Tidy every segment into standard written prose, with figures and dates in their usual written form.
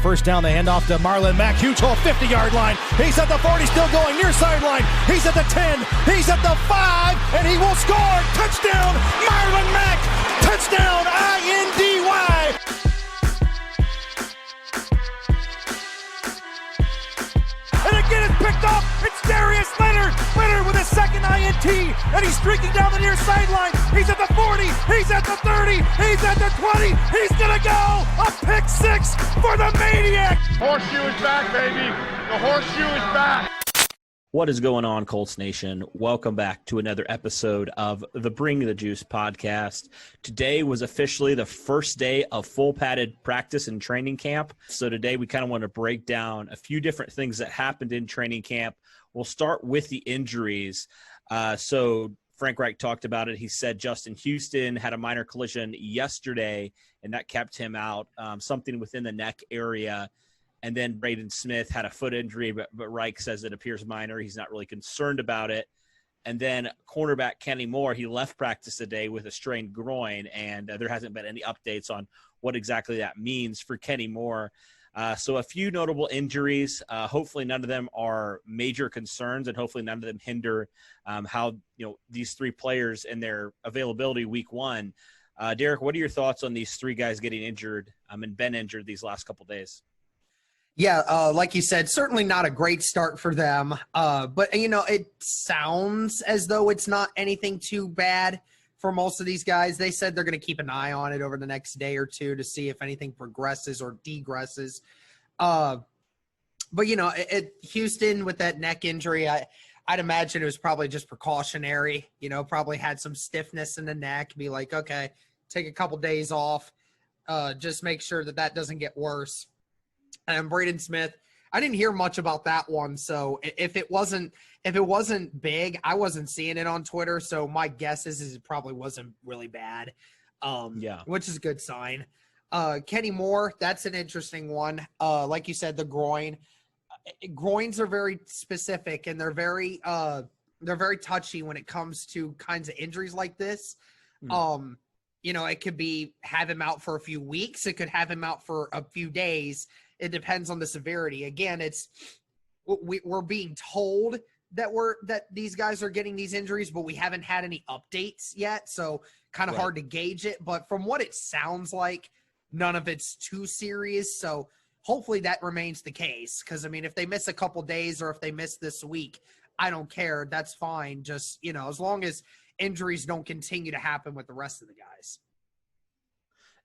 first down. The handoff to Marlon Mack. Huge hole, 50-yard line. He's at the 40, still going near sideline. He's at the 10. He's at the 5, and he will score. Touchdown, Marlon Mack. Touchdown, INDY. And again, it's picked up. It's Darius Leonard. Leonard with his second INT, and he's streaking down the near sideline. He's at the 40. He's at the 30. He's at the 20. He's going to go. A pick six for the Maniac. Horseshoe is back, baby. The horseshoe is back. What is going on, Colts Nation? Welcome back to another episode of the Bring the Juice podcast. Today was officially the first day of full padded practice and training camp. So today we kind of want to break down a few different things that happened in training camp. We'll start with the injuries. So Frank Reich talked about it. He said Justin Houston had a minor collision yesterday, and that kept him out, something within the neck area. And then Braden Smith had a foot injury, but Reich says it appears minor. He's not really concerned about it. And then cornerback Kenny Moore, he left practice today with a strained groin, and there hasn't been any updates on what exactly that means for Kenny Moore. So a few notable injuries. Hopefully none of them are major concerns, and hopefully none of them hinder how these three players and their availability week one. Derek, what are your thoughts on these three guys getting injured and been injured these last couple days? Yeah, like you said, certainly not a great start for them. But, it sounds as though it's not anything too bad for most of these guys. They said they're going to keep an eye on it over the next day or two to see if anything progresses or degresses. But, Houston with that neck injury, I'd imagine it was probably just precautionary, probably had some stiffness in the neck, be like, okay, take a couple days off, just make sure that doesn't get worse. And Braden Smith, I didn't hear much about that one. So if it wasn't big, I wasn't seeing it on Twitter. So my guess is it probably wasn't really bad. Which is a good sign. Kenny Moore, that's an interesting one. Like you said, the groin. Groins are very specific, and they're very touchy when it comes to kinds of injuries like this. It could be have him out for a few weeks. It could have him out for a few days. It depends on the severity. Again, we're being told that these guys are getting these injuries, but we haven't had any updates yet. So kind of hard to gauge it. But from what it sounds like, none of it's too serious. So hopefully that remains the case. Because, if they miss a couple days or if they miss this week, I don't care. That's fine. Just, as long as injuries don't continue to happen with the rest of the guys.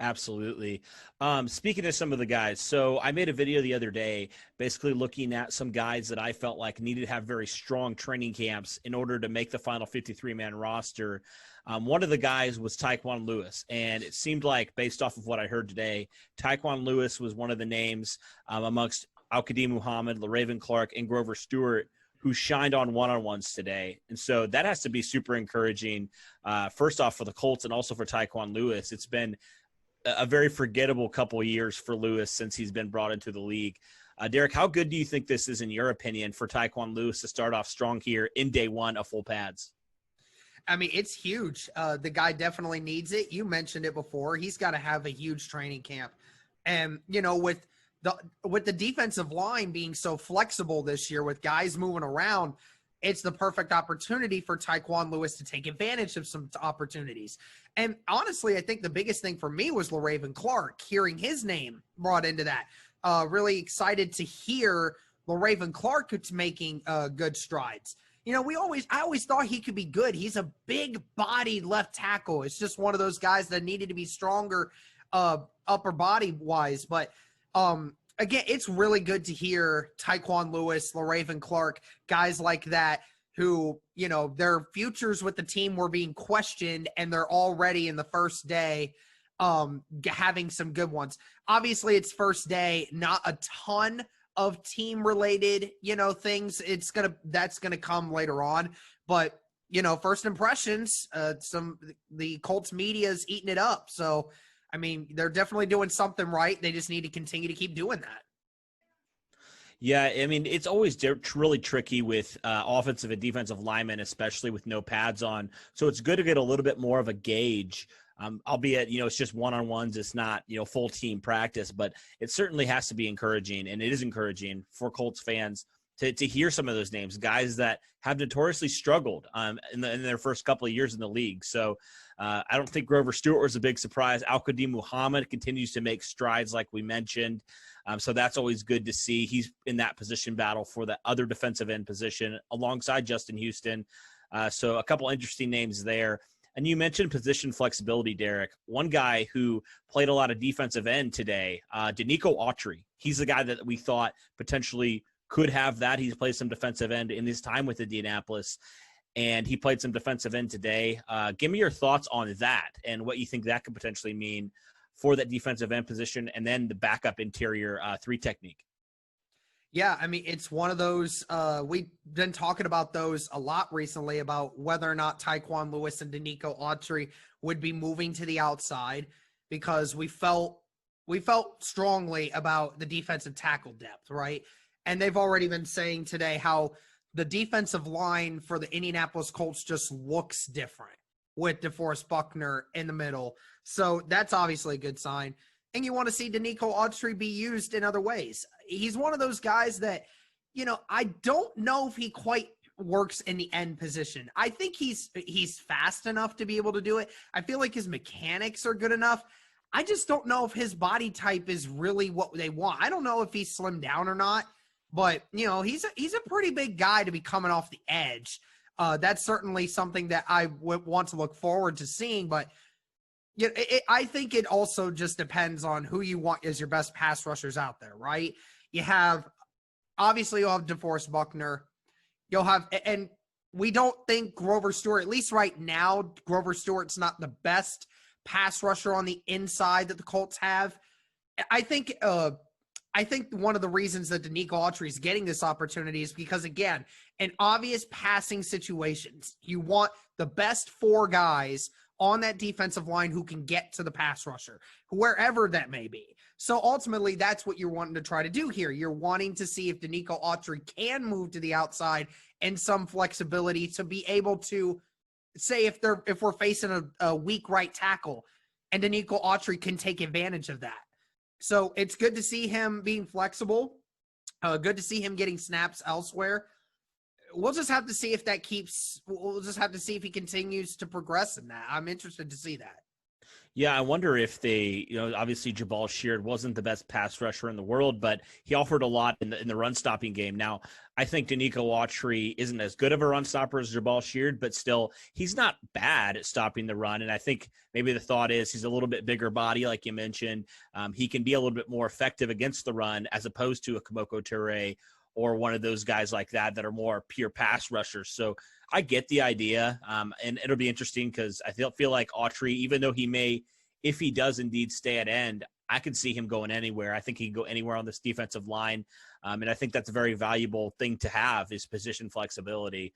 Absolutely. Speaking of some of the guys, so I made a video the other day basically looking at some guys that I felt like needed to have very strong training camps in order to make the final 53-man roster. One of the guys was Tyquan Lewis, and it seemed like, based off of what I heard today, Tyquan Lewis was one of the names amongst Al-Qadim Muhammad, LaRaven Clark, and Grover Stewart who shined on one-on-ones today. And so that has to be super encouraging, first off for the Colts and also for Tyquan Lewis. It's been a very forgettable couple of years for Lewis since he's been brought into the league. Derek, how good do you think this is, in your opinion, for Tyquan Lewis to start off strong here in day one of full pads? It's huge. The guy definitely needs it. You mentioned it before. He's got to have a huge training camp. And, with the defensive line being so flexible this year with guys moving around, it's the perfect opportunity for Tyquan Lewis to take advantage of some opportunities. And honestly, I think the biggest thing for me was LaRaven Clark, hearing his name brought into that. Really excited to hear LaRaven Clark making good strides. I always thought he could be good. He's a big-bodied left tackle. It's just one of those guys that needed to be stronger upper body-wise. But again, it's really good to hear Tyquan Lewis, LaRaven Clark, guys like that who, their futures with the team were being questioned, and they're already in the first day having some good ones. Obviously, it's first day, not a ton of team-related, things. That's gonna come later on. But, first impressions, the Colts media is eating it up. So, they're definitely doing something right. They just need to continue to keep doing that. Yeah, it's always really tricky with offensive and defensive linemen, especially with no pads on. So it's good to get a little bit more of a gauge albeit, it's just one-on-ones. It's not, full team practice, but it certainly has to be encouraging. And it is encouraging for Colts fans to hear some of those names, guys that have notoriously struggled in their first couple of years in the league. So I don't think Grover Stewart was a big surprise. Al-Qadim Muhammad continues to make strides like we mentioned. So that's always good to see. He's in that position battle for the other defensive end position alongside Justin Houston. So a couple interesting names there. And you mentioned position flexibility, Derek. One guy who played a lot of defensive end today, Danico Autry. He's the guy that we thought potentially could have that. He's played some defensive end in his time with Indianapolis, and he played some defensive end today. Give me your thoughts on that and what you think that could potentially mean for that defensive end position and then the backup interior three technique. Yeah, I mean, it's one of those, we've been talking about those a lot recently about whether or not Tyquan Lewis and Danico Autry would be moving to the outside because we felt strongly about the defensive tackle depth, right? And they've already been saying today how the defensive line for the Indianapolis Colts just looks different with DeForest Buckner in the middle. So that's obviously a good sign. And you want to see Danico Autry be used in other ways. He's one of those guys that, I don't know if he quite works in the end position. I think he's fast enough to be able to do it. I feel like his mechanics are good enough. I just don't know if his body type is really what they want. I don't know if he's slimmed down or not. But, he's a pretty big guy to be coming off the edge. That's certainly something that I would want to look forward to seeing. But I think it also just depends on who you want as your best pass rushers out there, right? You'll have DeForest Buckner. You'll have – and we don't think Grover Stewart, at least right now, Grover Stewart's not the best pass rusher on the inside that the Colts have. I think one of the reasons that Danico Autry is getting this opportunity is because, again, in obvious passing situations, you want the best four guys on that defensive line who can get to the pass rusher, wherever that may be. So ultimately, that's what you're wanting to try to do here. You're wanting to see if Danico Autry can move to the outside and some flexibility to be able to say if we're facing a weak right tackle and Danico Autry can take advantage of that. So it's good to see him being flexible. Good to see him getting snaps elsewhere. We'll just have to see if we'll just have to see if he continues to progress in that. I'm interested to see that. Yeah, I wonder if they, obviously Jabal Sheard wasn't the best pass rusher in the world, but he offered a lot in the run stopping game. Now, I think Danico Autry isn't as good of a run stopper as Jabal Sheard, but still, he's not bad at stopping the run. And I think maybe the thought is he's a little bit bigger body, like you mentioned. He can be a little bit more effective against the run as opposed to a Kemoko Toure or one of those guys like that are more pure pass rushers. So I get the idea, and it'll be interesting because I feel like Autry, even though he may, if he does indeed stay at end, I could see him going anywhere. I think he can go anywhere on this defensive line, and I think that's a very valuable thing to have is position flexibility.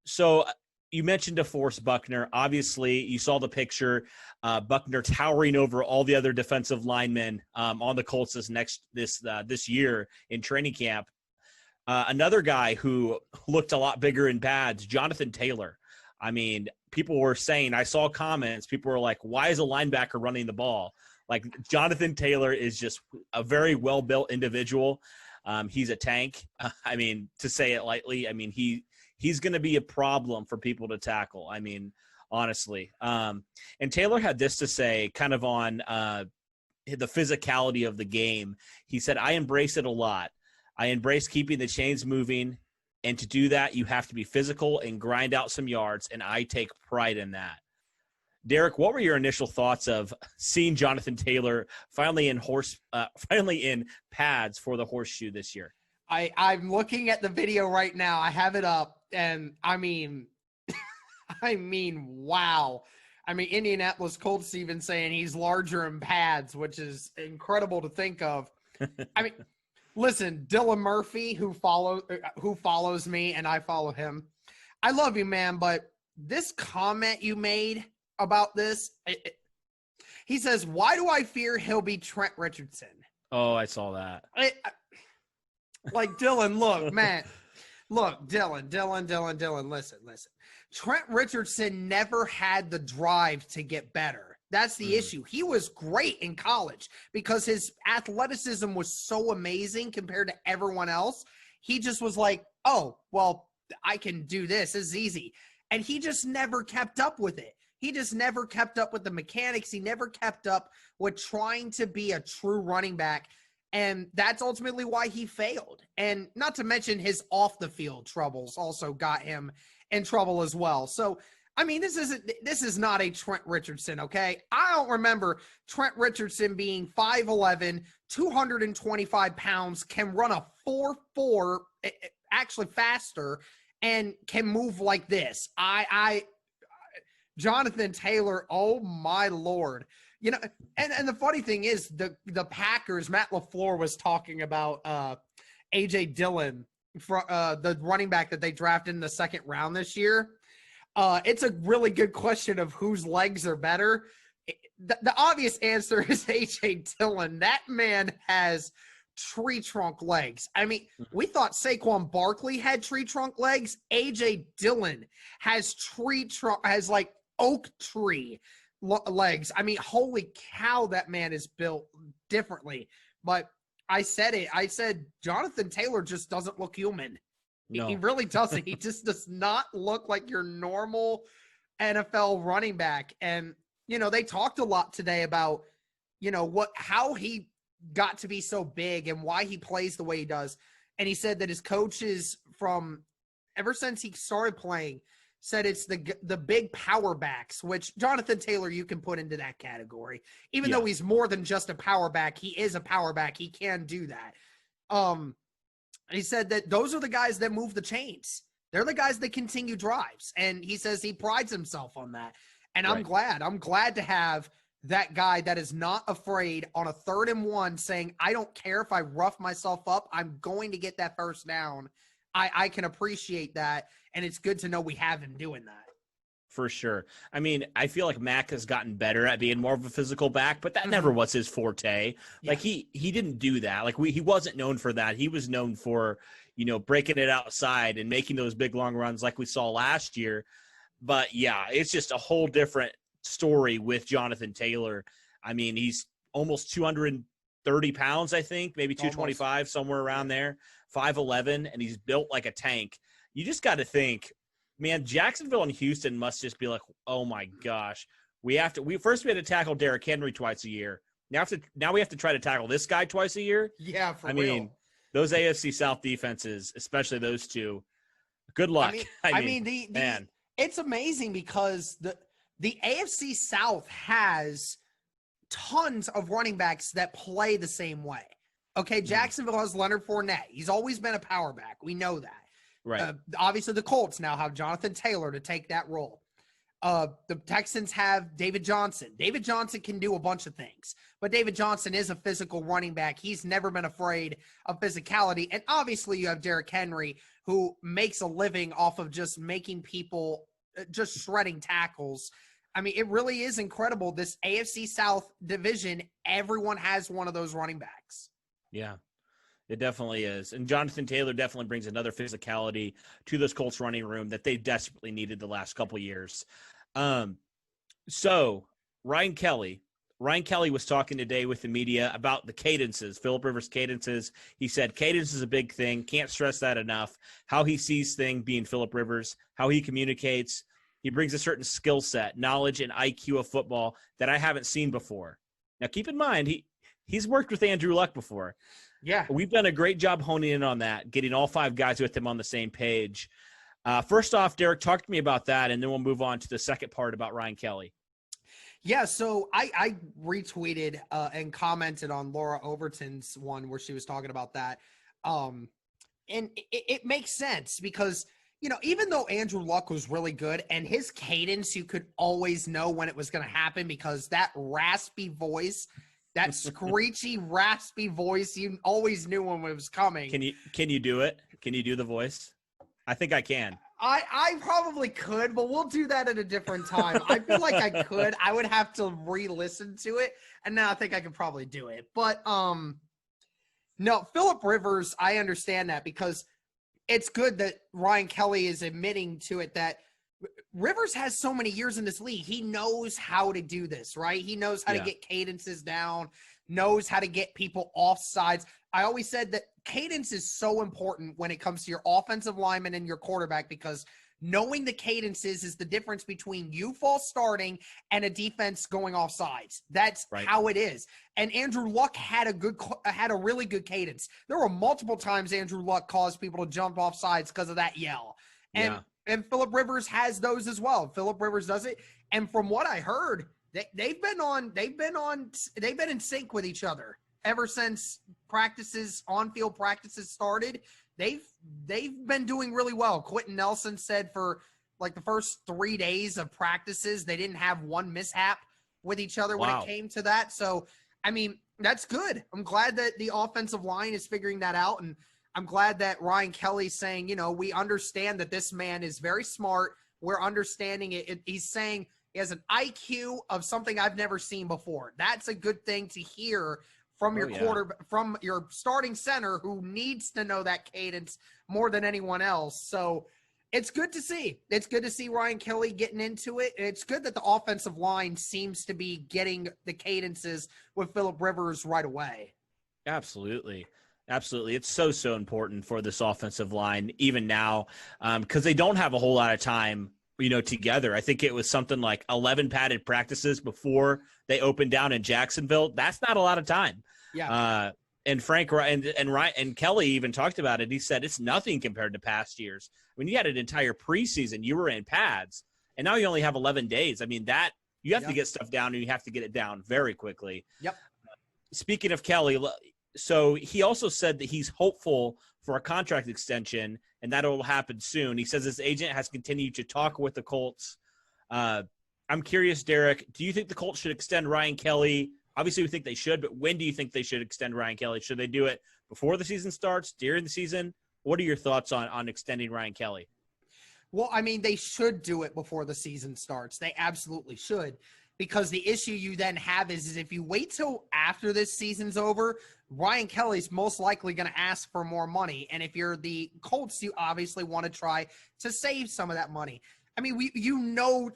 So you mentioned DeForest Buckner. Obviously, you saw the picture, Buckner towering over all the other defensive linemen on the Colts this year in training camp. Another guy who looked a lot bigger in pads, Jonathan Taylor. I mean, people were saying, I saw comments, people were like, why is a linebacker running the ball? Like, Jonathan Taylor is just a very well-built individual. He's a tank. I mean, to say it lightly, I mean, he's going to be a problem for people to tackle. I mean, honestly. And Taylor had this to say kind of on the physicality of the game. He said, I embrace it a lot. I embrace keeping the chains moving, and to do that, you have to be physical and grind out some yards, and I take pride in that. Derek, what were your initial thoughts of seeing Jonathan Taylor finally in pads for the horseshoe this year? I'm looking at the video right now. I have it up, and I mean, wow. I mean, Indianapolis Colts even saying he's larger in pads, which is incredible to think of. I mean, listen, Dillon Murphy, who follows me, and I follow him. I love you, man, but this comment you made about this, he says, why do I fear he'll be Trent Richardson? Oh, I saw that. Like, Dillon, look, man. Look, Dillon, listen. Trent Richardson never had the drive to get better. That's the issue. He was great in college because his athleticism was so amazing compared to everyone else. He just was like, oh, well, I can do this. This is easy. And he just never kept up with it. He just never kept up with the mechanics. He never kept up with trying to be a true running back. And that's ultimately why he failed. And not to mention his off the field troubles also got him in trouble as well. So, I mean, this is not a Trent Richardson, okay? I don't remember Trent Richardson being 5'11", 225 pounds, can run a 4.4, actually faster, and can move like this. Jonathan Taylor, oh my Lord. You know, and the funny thing is the Packers, Matt LaFleur was talking about A.J. Dillon, the running back that they drafted in the second round this year. It's a really good question of whose legs are better. The obvious answer is A.J. Dillon. That man has tree trunk legs. I mean, we thought Saquon Barkley had tree trunk legs. A.J. Dillon has like oak tree legs. I mean, holy cow, that man is built differently. But I said Jonathan Taylor just doesn't look human. No. He really doesn't. He just does not look like your normal NFL running back. And, you know, they talked a lot today about, you know, how he got to be so big and why he plays the way he does. And he said that his coaches ever since he started playing said it's the big power backs, which Jonathan Taylor you can put into that category. Even though he's more than just a power back, he is a power back. He can do that. He said that those are the guys that move the chains. They're the guys that continue drives. And he says he prides himself on that. And I'm glad to have that guy that is not afraid on a 3rd and 1 saying, I don't care if I rough myself up. I'm going to get that first down. I can appreciate that. And it's good to know we have him doing that. For sure. I mean, I feel like Mac has gotten better at being more of a physical back, but that never was his forte. Yeah. Like he didn't do that. Like he wasn't known for that. He was known for, you know, breaking it outside and making those big long runs like we saw last year. But yeah, it's just a whole different story with Jonathan Taylor. I mean, he's almost 230 pounds, I think, maybe 225, somewhere around there, 5'11", and he's built like a tank. You just got to think, man, Jacksonville and Houston must just be like, oh my gosh, we had to tackle Derek Henry twice a year. Now we have to try to tackle this guy twice a year. Yeah, I mean, those AFC South defenses, especially those two, good luck. I mean, man, it's amazing because the AFC South has tons of running backs that play the same way. Okay, Jacksonville has Leonard Fournette. He's always been a power back. We know that. Right. Obviously, the Colts now have Jonathan Taylor to take that role. The Texans have David Johnson. David Johnson can do a bunch of things, but David Johnson is a physical running back. He's never been afraid of physicality. And obviously, you have Derrick Henry, who makes a living off of just making people just shredding tackles. I mean, it really is incredible. This AFC South division, everyone has one of those running backs. Yeah. It definitely is. And Jonathan Taylor definitely brings another physicality to this Colts running room that they desperately needed the last couple years. So Ryan Kelly was talking today with the media about the cadences, Phillip Rivers' cadences. He said cadence is a big thing. Can't stress that enough. How he sees things being Phillip Rivers, how he communicates. He brings a certain skill set, knowledge, and IQ of football that I haven't seen before. Now, keep in mind, he's worked with Andrew Luck before. Yeah. We've done a great job honing in on that, getting all 5 guys with him on the same page. First off, Derek, talk to me about that, and then we'll move on to the second part about Ryan Kelly. Yeah, so I retweeted and commented on Laura Overton's one where she was talking about that. And it makes sense because, you know, even though Andrew Luck was really good and his cadence, you could always know when it was going to happen because that raspy voice – that screechy, raspy voice, you always knew when it was coming. Can you do it? Can you do the voice? I think I can. I probably could, but we'll do that at a different time. I feel like I could. I would have to re-listen to it, and now I think I could probably do it. But no, Phillip Rivers, I understand that because it's good that Ryan Kelly is admitting to it that Rivers has so many years in this league. He knows how to do this, right? He knows how to get cadences down, knows how to get people off sides. I always said that cadence is so important when it comes to your offensive lineman and your quarterback, because knowing the cadences is the difference between you false starting and a defense going off sides. That's how it is. And Andrew Luck had a really good cadence. There were multiple times Andrew Luck caused people to jump off sides because of that yell. And Phillip Rivers has those as well. Phillip Rivers does it. And from what I heard, they've been in sync with each other ever since on-field practices started. They've been doing really well. Quentin Nelson said for like the first 3 days of practices, they didn't have one mishap with each other when it came to that. So, I mean, that's good. I'm glad that the offensive line is figuring that out. And I'm glad that Ryan Kelly's saying, we understand that this man is very smart. We're understanding it. He's saying he has an IQ of something I've never seen before. That's a good thing to hear from your from your starting center, who needs to know that cadence more than anyone else. So it's good to see. It's good to see Ryan Kelly getting into it. It's good that the offensive line seems to be getting the cadences with Phillip Rivers right away. Absolutely. It's so important for this offensive line, even now, because they don't have a whole lot of time, together. I think it was something like 11 padded practices before they opened down in Jacksonville. That's not a lot of time. Yeah. And Frank and Kelly even talked about it. He said it's nothing compared to past years. When you had an entire preseason, you were in pads, and now you only have 11 days. I mean, that you have to get stuff down, and you have to get it down very quickly. Yep. Speaking of Kelly, so he also said that he's hopeful for a contract extension, and that will happen soon. He says his agent has continued to talk with the Colts. I'm curious, Derek, do you think the Colts should extend Ryan Kelly? Obviously, we think they should, but when do you think they should extend Ryan Kelly? Should they do it before the season starts, during the season? What are your thoughts on extending Ryan Kelly? Well, I mean, they should do it before the season starts. They absolutely should, because the issue you then have is if you wait till after this season's over, Ryan Kelly's most likely going to ask for more money. And if you're the Colts, you obviously want to try to save some of that money. I mean, we know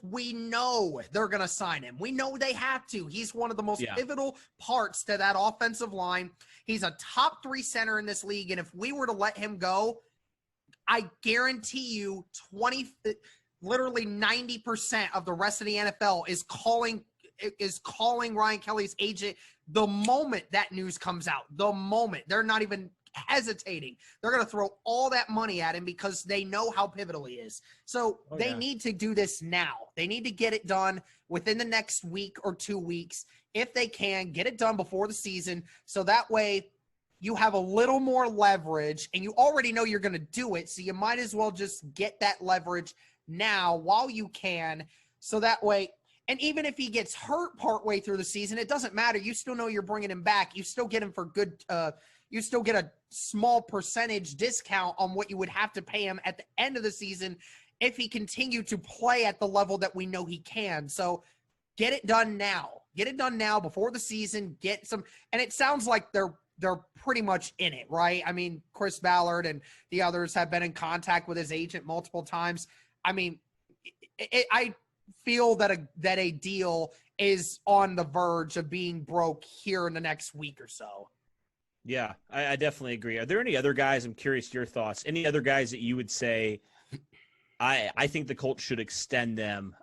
they're going to sign him. We know they have to. He's one of the most pivotal parts to that offensive line. He's a top 3 center in this league. And if we were to let him go, I guarantee you literally 90% of the rest of the NFL is calling Ryan Kelly's agent the moment that news comes out. The moment. They're not even hesitating. They're going to throw all that money at him because they know how pivotal he is. So they need to do this now. They need to get it done within the next week or 2 weeks. If they can, get it done before the season. So that way you have a little more leverage, and you already know you're going to do it. So you might as well just get that leverage now while you can. So that way, and even if he gets hurt partway through the season, it doesn't matter. You still know you're bringing him back. You still get him for good. You still get a small percentage discount on what you would have to pay him at the end of the season if he continued to play at the level that we know he can. So get it done now. Get it done now before the season. Get some, and it sounds like they're pretty much in it, right? I mean, Chris Ballard and the others have been in contact with his agent multiple times. I mean, I feel that a deal is on the verge of being broke here in the next week or so. Yeah, I definitely agree. Are there any other guys? I'm curious your thoughts. Any other guys that you would say, I think the Colts should extend them,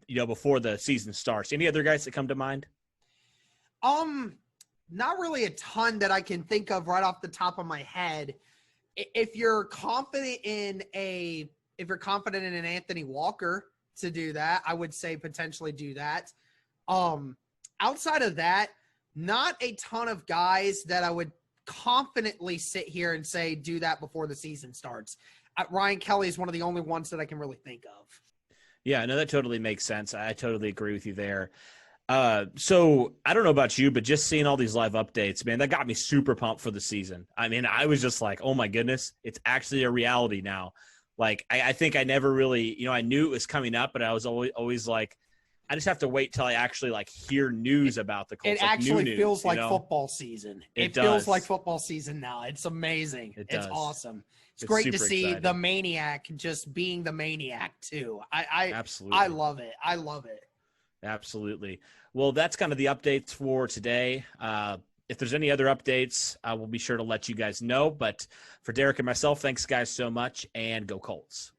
before the season starts? Any other guys that come to mind? Not really a ton that I can think of right off the top of my head. If you're confident in an Anthony Walker to do that, I would say potentially do that. Outside of that, not a ton of guys that I would confidently sit here and say do that before the season starts. Ryan Kelly is one of the only ones that I can really think of. Yeah, no, that totally makes sense. I totally agree with you there. So I don't know about you, but just seeing all these live updates, man, that got me super pumped for the season. I mean, I was just like, oh my goodness, it's actually a reality now. Like, I think I never really, I knew it was coming up, but I was always like, I just have to wait till I actually like hear news about the Colts. It like actually new news, feels like you know? football season. It feels does. like football season now. It's amazing. It It's does. awesome. It's It's great to super see exciting. the maniac just being the maniac too. Absolutely. I love it. I love it. Absolutely. Well, that's kind of the updates for today. If there's any other updates, I will be sure to let you guys know. But for Derek and myself, thanks guys so much, and go Colts.